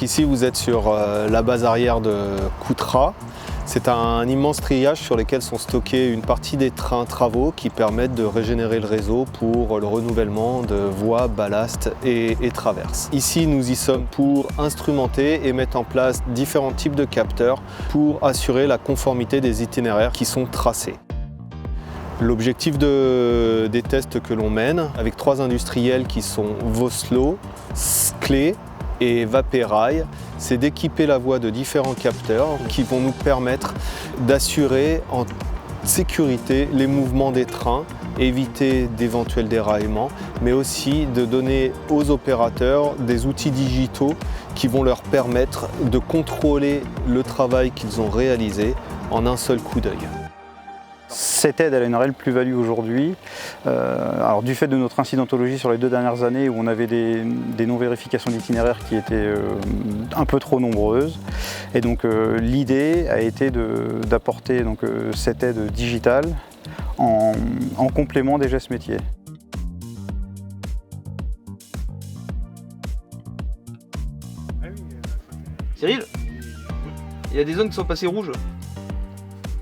Donc ici vous êtes sur la base arrière de Coutras. C'est un immense triage sur lequel sont stockés une partie des trains travaux qui permettent de régénérer le réseau pour le renouvellement de voies, ballasts et traverses. Ici nous y sommes pour instrumenter et mettre en place différents types de capteurs pour assurer la conformité des itinéraires qui sont tracés. L'objectif des tests que l'on mène avec 3 industriels qui sont Vossloh, Sclé et Vaperail, c'est d'équiper la voie de différents capteurs qui vont nous permettre d'assurer en sécurité les mouvements des trains, éviter d'éventuels déraillements, mais aussi de donner aux opérateurs des outils digitaux qui vont leur permettre de contrôler le travail qu'ils ont réalisé en un seul coup d'œil. Cette aide elle a une réelle plus-value aujourd'hui. Alors du fait de notre incidentologie sur les 2 dernières années où on avait des non-vérifications d'itinéraires qui étaient un peu trop nombreuses. Et donc l'idée a été d'apporter cette aide digitale en complément des gestes métiers. Cyril, il y a des zones qui sont passées rouges.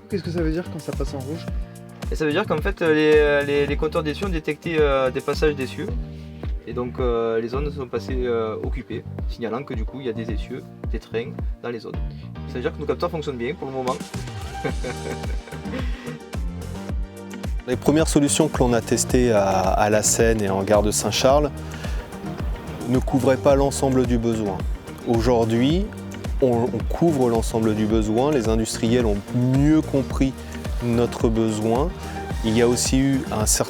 Qu'est-ce que ça veut dire quand ça passe en rouge? Et ça veut dire qu'en fait les compteurs d'essieux ont détecté des passages d'essieux. Et donc les zones sont passées occupées, signalant que du coup il y a des essieux, des trains dans les zones. Ça veut dire que nos capteurs fonctionnent bien pour le moment. Les premières solutions que l'on a testées à la Seine et en gare de Saint-Charles ne couvraient pas l'ensemble du besoin. Aujourd'hui, on couvre l'ensemble du besoin, les industriels ont mieux compris notre besoin. Il y a aussi eu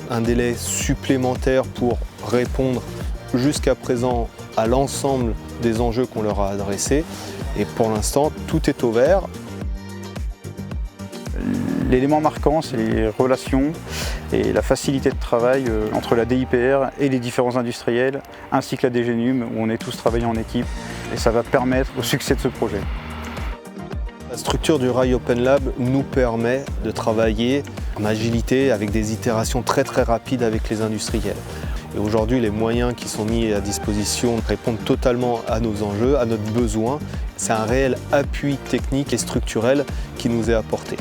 un délai supplémentaire pour répondre jusqu'à présent à l'ensemble des enjeux qu'on leur a adressés. Et pour l'instant, tout est au vert. L'élément marquant, c'est les relations et la facilité de travail entre la DIPR et les différents industriels, ainsi que la DGNUM, où on est tous travaillés en équipe. Et ça va permettre au succès de ce projet. La structure du Rail Open Lab nous permet de travailler en agilité avec des itérations très rapides avec les industriels. Et aujourd'hui, les moyens qui sont mis à disposition répondent totalement à nos enjeux, à notre besoin. C'est un réel appui technique et structurel qui nous est apporté.